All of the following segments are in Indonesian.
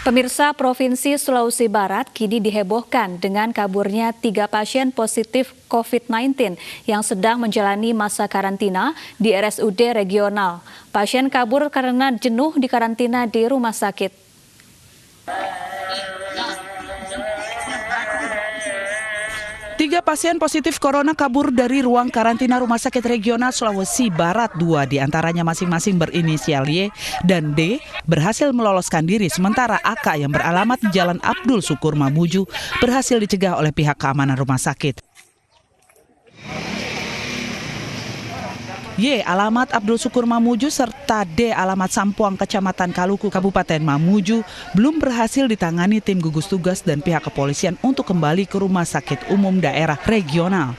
Pemirsa, Provinsi Sulawesi Barat kini dihebohkan dengan kaburnya 3 pasien positif COVID-19 yang sedang menjalani masa karantina di RSUD regional. Pasien kabur karena jenuh di karantina di rumah sakit. Tiga pasien positif corona kabur dari ruang karantina Rumah Sakit Regional Sulawesi Barat. 2 diantaranya masing-masing berinisial Y dan D berhasil meloloskan diri, sementara AK yang beralamat di Jalan Abdul Syukur Mamuju berhasil dicegah oleh pihak keamanan rumah sakit. Y alamat Abdul Syukur Mamuju serta D alamat Sampuang Kecamatan Kaluku Kabupaten Mamuju belum berhasil ditangani tim gugus tugas dan pihak kepolisian untuk kembali ke Rumah Sakit Umum Daerah Regional.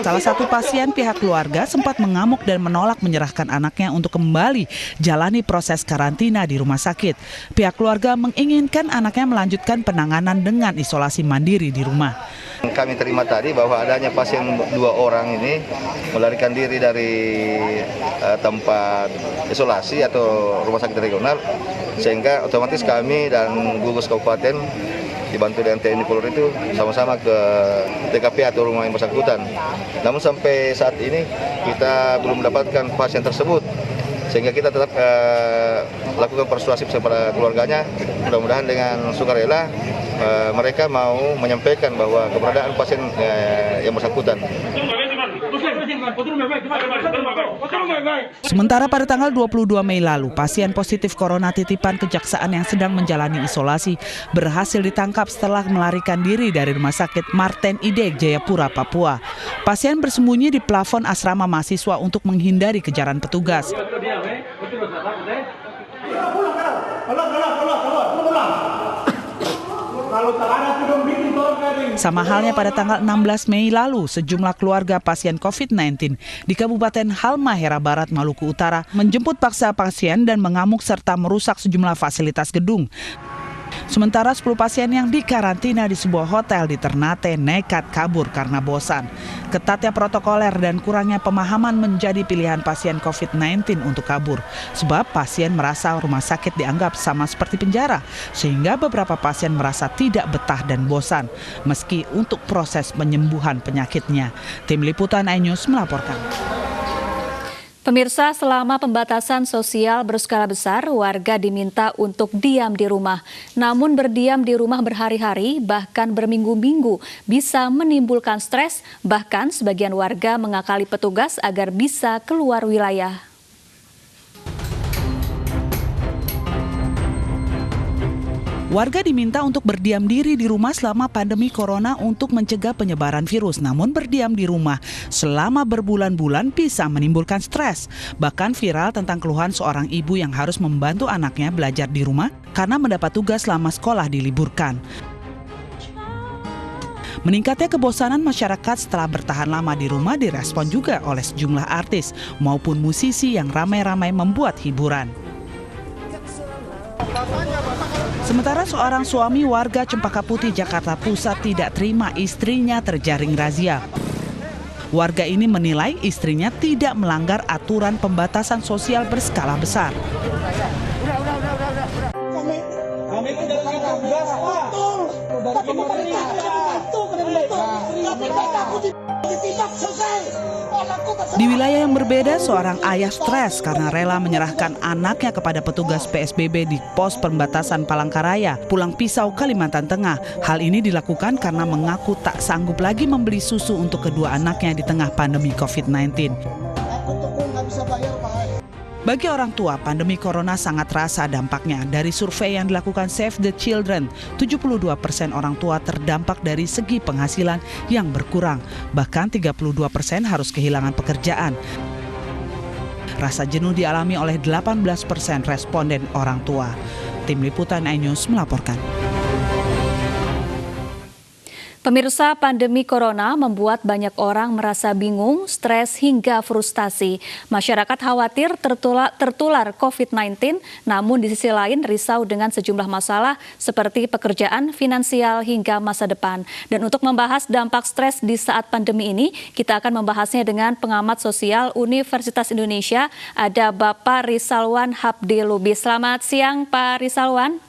Salah satu pasien pihak keluarga sempat mengamuk dan menolak menyerahkan anaknya untuk kembali jalani proses karantina di rumah sakit. Pihak keluarga menginginkan anaknya melanjutkan penanganan dengan isolasi mandiri di rumah. Kami terima tadi bahwa adanya pasien 2 orang ini melarikan diri dari tempat isolasi atau rumah sakit regional, sehingga otomatis kami dan gugus kabupaten dibantu dengan TNI Polri itu sama-sama ke TKP atau rumah yang bersangkutan. Namun sampai saat ini kita belum mendapatkan pasien tersebut, sehingga kita tetap lakukan persuasif kepada keluarganya. Mudah-mudahan dengan sukarela mereka mau menyampaikan bahwa keberadaan pasien yang bersangkutan. Sementara pada tanggal 22 Mei lalu, pasien positif corona titipan kejaksaan yang sedang menjalani isolasi berhasil ditangkap setelah melarikan diri dari Rumah Sakit Marten Ide, Jayapura, Papua. Pasien bersembunyi di plafon asrama mahasiswa untuk menghindari kejaran petugas. Sama halnya pada tanggal 16 Mei lalu, sejumlah keluarga pasien COVID-19 di Kabupaten Halmahera Barat, Maluku Utara menjemput paksa pasien dan mengamuk serta merusak sejumlah fasilitas gedung. Sementara 10 pasien yang dikarantina di sebuah hotel di Ternate nekat kabur karena bosan. Ketatnya protokoler dan kurangnya pemahaman menjadi pilihan pasien COVID-19 untuk kabur. Sebab pasien merasa rumah sakit dianggap sama seperti penjara, sehingga beberapa pasien merasa tidak betah dan bosan, meski untuk proses penyembuhan penyakitnya. Tim Liputan iNews melaporkan. Pemirsa, selama pembatasan sosial berskala besar, warga diminta untuk diam di rumah. Namun berdiam di rumah berhari-hari, bahkan berminggu-minggu, bisa menimbulkan stres. Bahkan sebagian warga mengakali petugas agar bisa keluar wilayah. Warga diminta untuk berdiam diri di rumah selama pandemi corona untuk mencegah penyebaran virus. Namun berdiam di rumah selama berbulan-bulan bisa menimbulkan stres. Bahkan viral tentang keluhan seorang ibu yang harus membantu anaknya belajar di rumah karena mendapat tugas selama sekolah diliburkan. Meningkatnya kebosanan masyarakat setelah bertahan lama di rumah direspon juga oleh sejumlah artis maupun musisi yang ramai-ramai membuat hiburan. Sementara seorang suami warga Cempaka Putih, Jakarta Pusat tidak terima istrinya terjaring razia. Warga ini menilai istrinya tidak melanggar aturan pembatasan sosial berskala besar. Kami tidak tugas, Pak. Tapi pemerintah bantu Di wilayah yang berbeda, seorang ayah stres karena rela menyerahkan anaknya kepada petugas PSBB di pos pembatasan Palangkaraya, Pulang Pisau, Kalimantan Tengah. Hal ini dilakukan karena mengaku tak sanggup lagi membeli susu untuk kedua anaknya di tengah pandemi COVID-19. Bagi orang tua, pandemi corona sangat terasa dampaknya. Dari survei yang dilakukan Save the Children, 72% orang tua terdampak dari segi penghasilan yang berkurang. Bahkan 32% harus kehilangan pekerjaan. Rasa jenuh dialami oleh 18% responden orang tua. Tim Liputan iNews melaporkan. Pemirsa, pandemi corona membuat banyak orang merasa bingung, stres hingga frustasi. Masyarakat khawatir tertular COVID-19, namun di sisi lain risau dengan sejumlah masalah seperti pekerjaan, finansial, hingga masa depan. Dan untuk membahas dampak stres di saat pandemi ini, kita akan membahasnya dengan pengamat sosial Universitas Indonesia, ada Bapak Rizalwan Habdi Lubis. Selamat siang, Pak Rizalwan.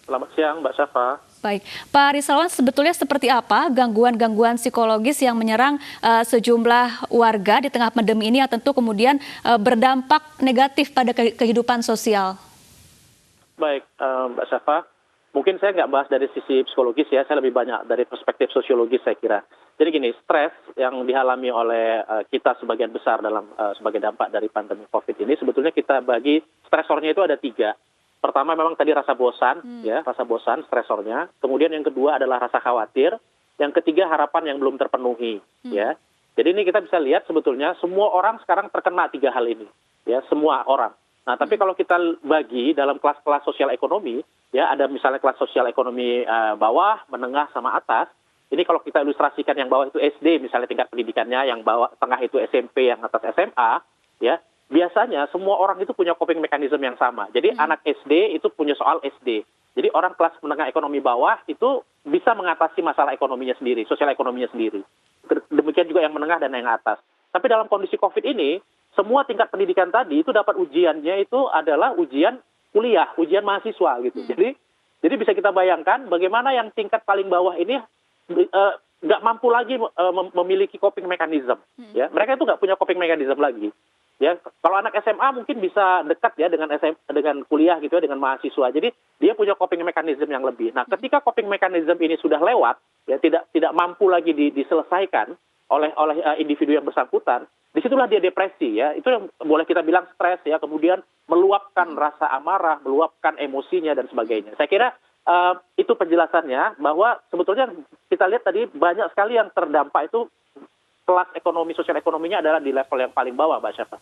Selamat siang, Mbak Syafa. Baik, Pak Rizalwan, sebetulnya seperti apa gangguan-gangguan psikologis yang menyerang sejumlah warga di tengah pandemi ini yang tentu kemudian berdampak negatif pada kehidupan sosial? Baik, Mbak Syafa, mungkin saya nggak bahas dari sisi psikologis ya, saya lebih banyak dari perspektif sosiologis saya kira. Jadi gini, stres yang dialami oleh kita sebagian besar dalam sebagai dampak dari pandemi COVID ini, sebetulnya kita bagi stresornya itu ada 3. Pertama memang tadi rasa bosan, ya, rasa bosan, stresornya. Kemudian yang kedua adalah rasa khawatir. Yang ketiga harapan yang belum terpenuhi, ya. Jadi ini kita bisa lihat sebetulnya semua orang sekarang terkena 3 hal ini, ya, semua orang. Nah, tapi kalau kita bagi dalam kelas-kelas sosial ekonomi, ya, ada misalnya kelas sosial ekonomi bawah, menengah, sama atas. Ini kalau kita ilustrasikan yang bawah itu SD, misalnya tingkat pendidikannya, yang bawah tengah itu SMP, yang atas SMA, ya. Biasanya semua orang itu punya coping mechanism yang sama. Jadi anak SD itu punya soal SD. Jadi orang kelas menengah ekonomi bawah itu bisa mengatasi masalah ekonominya sendiri, sosial ekonominya sendiri. Demikian juga yang menengah dan yang atas. Tapi dalam kondisi COVID ini, semua tingkat pendidikan tadi itu dapat ujiannya itu adalah ujian kuliah, ujian mahasiswa gitu. Jadi bisa kita bayangkan bagaimana yang tingkat paling bawah ini nggak mampu lagi memiliki coping mechanism. Ya, mereka itu nggak punya coping mechanism lagi. Ya, kalau anak SMA mungkin bisa dekat ya dengan kuliah gitu ya, dengan mahasiswa. Jadi dia punya coping mechanism yang lebih. Nah, ketika coping mechanism ini sudah lewat, ya tidak mampu lagi diselesaikan oleh individu yang bersangkutan, disitulah dia depresi ya. Itu yang boleh kita bilang stres ya. Kemudian meluapkan rasa amarah, meluapkan emosinya dan sebagainya. Saya kira itu penjelasannya bahwa sebetulnya kita lihat tadi banyak sekali yang terdampak itu kelas ekonomi, sosial ekonominya adalah di level yang paling bawah, Mbak Syafa.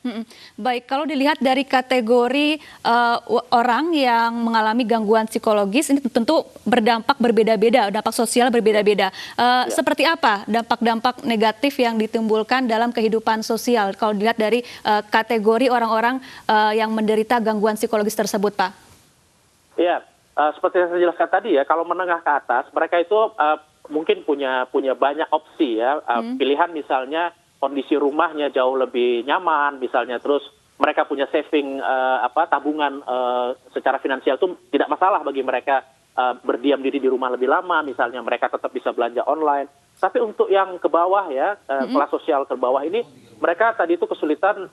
Baik, kalau dilihat dari kategori orang yang mengalami gangguan psikologis, ini tentu berdampak berbeda-beda, dampak sosial berbeda-beda. Seperti apa dampak-dampak negatif yang ditimbulkan dalam kehidupan sosial kalau dilihat dari kategori orang-orang yang menderita gangguan psikologis tersebut, Pak? Ya, seperti yang saya jelaskan tadi ya, kalau menengah ke atas, mereka itu mungkin punya banyak opsi ya, pilihan misalnya kondisi rumahnya jauh lebih nyaman misalnya, terus mereka punya saving tabungan secara finansial itu tidak masalah bagi mereka berdiam diri di rumah lebih lama misalnya, mereka tetap bisa belanja online. Tapi untuk yang ke bawah ya, kelas sosial ke bawah ini, mereka tadi itu kesulitan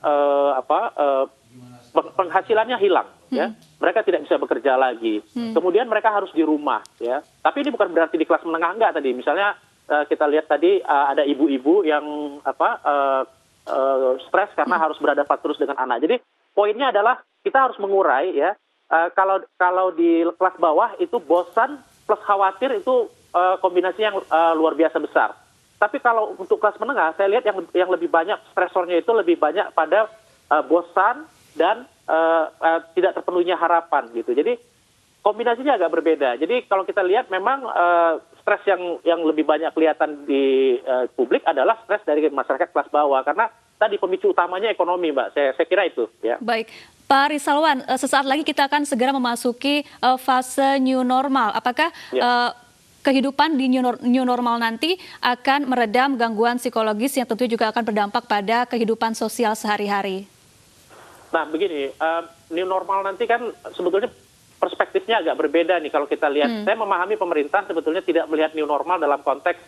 penghasilannya hilang ya, mereka tidak bisa bekerja lagi, kemudian mereka harus di rumah ya. Tapi ini bukan berarti di kelas menengah enggak tadi, misalnya kita lihat tadi ada ibu-ibu yang stres karena harus beradaptasi terus dengan anak. Jadi poinnya adalah kita harus mengurai ya, kalau di kelas bawah itu bosan plus khawatir itu kombinasi yang luar biasa besar. Tapi kalau untuk kelas menengah saya lihat yang lebih banyak stresornya itu lebih banyak pada bosan dan tidak terpenuhinya harapan gitu. Jadi kombinasinya agak berbeda. Jadi kalau kita lihat memang stres yang lebih banyak kelihatan di publik adalah stres dari masyarakat kelas bawah, karena tadi pemicu utamanya ekonomi, Mbak. Saya kira itu ya. Baik, Pak Rizalwan, sesaat lagi kita akan segera memasuki fase new normal. Apakah kehidupan di new normal nanti akan meredam gangguan psikologis yang tentu juga akan berdampak pada kehidupan sosial sehari-hari? Nah begini, new normal nanti kan sebetulnya perspektifnya agak berbeda nih kalau kita lihat. Saya memahami pemerintah sebetulnya tidak melihat new normal dalam konteks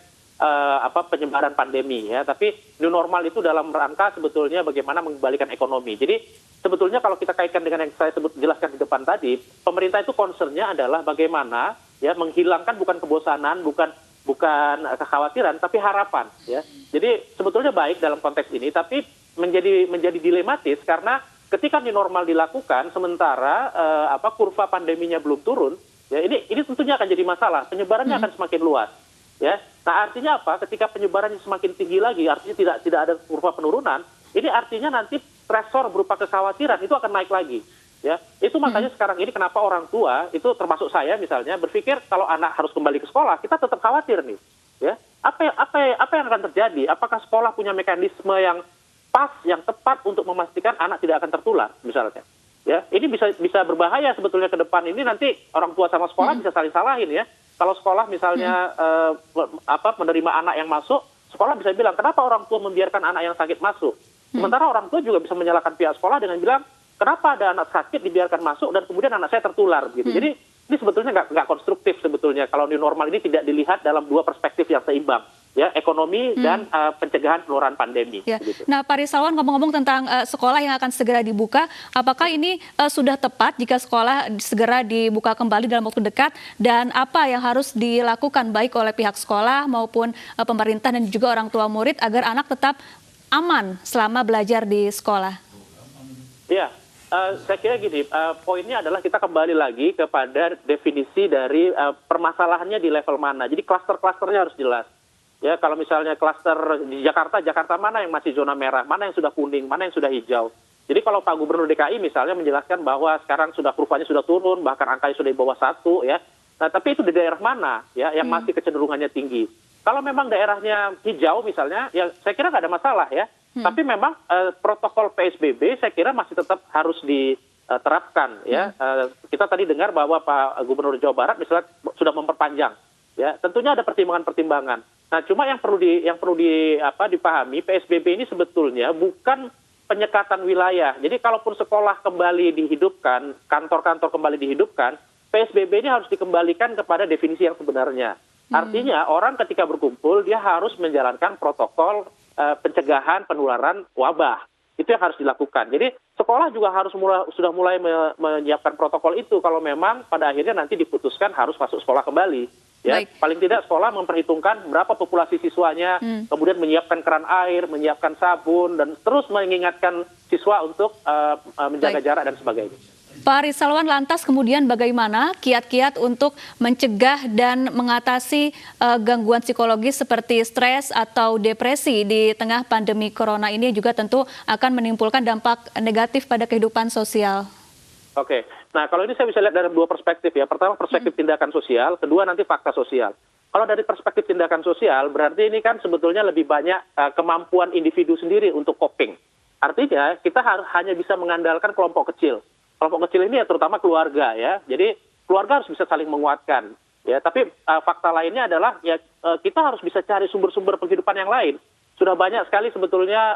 penyebaran pandemi ya, tapi new normal itu dalam rangka sebetulnya bagaimana mengembalikan ekonomi. Jadi sebetulnya kalau kita kaitkan dengan yang saya jelaskan di depan tadi, pemerintah itu concernnya adalah bagaimana ya menghilangkan bukan kebosanan, bukan kekhawatiran, tapi harapan ya. Jadi sebetulnya baik dalam konteks ini, tapi menjadi dilematis karena ketika new normal dilakukan sementara kurva pandeminya belum turun, ya ini tentunya akan jadi masalah. Penyebarannya akan semakin luas, ya. Nah artinya apa? Ketika penyebarannya semakin tinggi lagi, artinya tidak ada kurva penurunan. Ini artinya nanti stresor berupa kekhawatiran itu akan naik lagi, ya. Itu makanya sekarang ini kenapa orang tua itu termasuk saya misalnya berpikir kalau anak harus kembali ke sekolah kita tetap khawatir nih, ya. apa yang akan terjadi? Apakah sekolah punya mekanisme yang pas, yang tepat untuk memastikan anak tidak akan tertular, misalnya? Ya, ini bisa berbahaya sebetulnya ke depan ini, nanti orang tua sama sekolah bisa saling salahin ya. Kalau sekolah misalnya menerima anak yang masuk, sekolah bisa bilang kenapa orang tua membiarkan anak yang sakit masuk. Sementara orang tua juga bisa menyalahkan pihak sekolah dengan bilang kenapa ada anak sakit dibiarkan masuk dan kemudian anak saya tertular gitu. Jadi ini sebetulnya nggak konstruktif sebetulnya kalau new normal ini tidak dilihat dalam dua perspektif yang seimbang. Ya, ekonomi dan pencegahan penularan pandemi. Ya. Begitu. Nah, Pak Rizalwan, ngomong-ngomong tentang sekolah yang akan segera dibuka, apakah ini sudah tepat jika sekolah segera dibuka kembali dalam waktu dekat, dan apa yang harus dilakukan baik oleh pihak sekolah maupun pemerintah dan juga orang tua murid agar anak tetap aman selama belajar di sekolah? Ya, saya kira gini, poinnya adalah kita kembali lagi kepada definisi dari permasalahannya di level mana. Jadi klaster-klasternya harus jelas. Ya, kalau misalnya klaster di Jakarta mana yang masih zona merah, mana yang sudah kuning, mana yang sudah hijau. Jadi kalau Pak Gubernur DKI misalnya menjelaskan bahwa sekarang kurvanya sudah turun, bahkan angkanya sudah di bawah 1 ya. Nah, tapi itu di daerah mana ya yang masih kecenderungannya tinggi. Kalau memang daerahnya hijau misalnya, ya saya kira nggak ada masalah ya. Tapi memang protokol PSBB saya kira masih tetap harus diterapkan ya. Kita tadi dengar bahwa Pak Gubernur Jawa Barat misalnya sudah memperpanjang. Ya, tentunya ada pertimbangan-pertimbangan. Nah, cuma yang perlu dipahami, PSBB ini sebetulnya bukan penyekatan wilayah. Jadi kalaupun sekolah kembali dihidupkan, kantor-kantor kembali dihidupkan, PSBB ini harus dikembalikan kepada definisi yang sebenarnya. Artinya orang ketika berkumpul dia harus menjalankan protokol pencegahan penularan wabah. Itu yang harus dilakukan. Jadi sekolah juga sudah mulai menyiapkan protokol itu kalau memang pada akhirnya nanti diputuskan harus masuk sekolah kembali. Ya, paling tidak sekolah memperhitungkan berapa populasi siswanya, kemudian menyiapkan keran air, menyiapkan sabun, dan terus mengingatkan siswa untuk menjaga jarak dan sebagainya. Pak Rizalwan, lantas kemudian bagaimana kiat-kiat untuk mencegah dan mengatasi gangguan psikologis seperti stres atau depresi di tengah pandemi corona ini juga tentu akan menimbulkan dampak negatif pada kehidupan sosial? Oke, nah kalau ini saya bisa lihat dari dua perspektif ya. Pertama perspektif tindakan sosial, kedua nanti fakta sosial. Kalau dari perspektif tindakan sosial, berarti ini kan sebetulnya lebih banyak kemampuan individu sendiri untuk coping. Artinya kita hanya bisa mengandalkan kelompok kecil. Kelompok kecil ini ya terutama keluarga ya. Jadi keluarga harus bisa saling menguatkan. Ya, tapi fakta lainnya adalah ya kita harus bisa cari sumber-sumber penghidupan yang lain. Sudah banyak sekali sebetulnya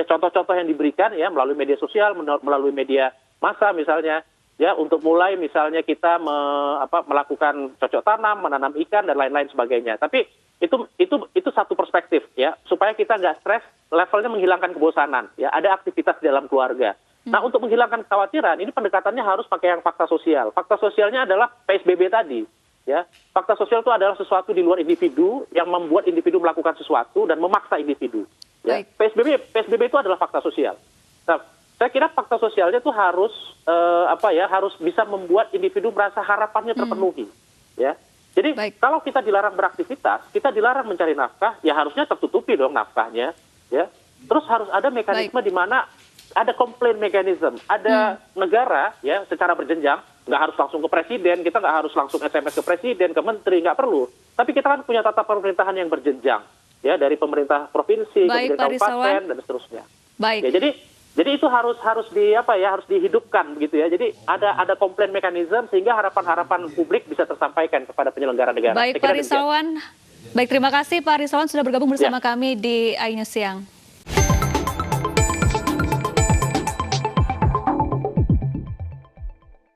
contoh-contoh yang diberikan ya melalui media sosial, melalui media massa misalnya ya untuk mulai misalnya kita melakukan cocok tanam, menanam ikan dan lain-lain sebagainya. Tapi itu satu perspektif ya supaya kita nggak stres, levelnya menghilangkan kebosanan ya, ada aktivitas di dalam keluarga. Nah, untuk menghilangkan kekhawatiran ini pendekatannya harus pakai yang fakta sosial. Fakta sosialnya adalah PSBB tadi. Ya, fakta sosial itu adalah sesuatu di luar individu yang membuat individu melakukan sesuatu dan memaksa individu. Ya, PSBB itu adalah fakta sosial. Nah, saya kira fakta sosialnya itu harus harus bisa membuat individu merasa harapannya terpenuhi. Ya, jadi kalau kita dilarang beraktivitas, kita dilarang mencari nafkah, ya harusnya tertutupi dong nafkahnya. Ya, terus harus ada mekanisme di mana ada komplain mekanisme, ada negara ya secara berjenjang. Nggak harus langsung ke presiden, kita nggak harus langsung SMS ke presiden, ke menteri, nggak perlu. Tapi kita kan punya tata pemerintahan yang berjenjang, ya dari pemerintah provinsi, ke pemerintah kabupaten dan seterusnya. Baik. Ya, jadi itu harus dihidupkan begitu ya. Jadi ada komplain mekanisme sehingga harapan-harapan publik bisa tersampaikan kepada penyelenggara negara. Baik Pak Rizalwan, baik terima kasih Pak Rizalwan sudah bergabung bersama kami di iNews Siang.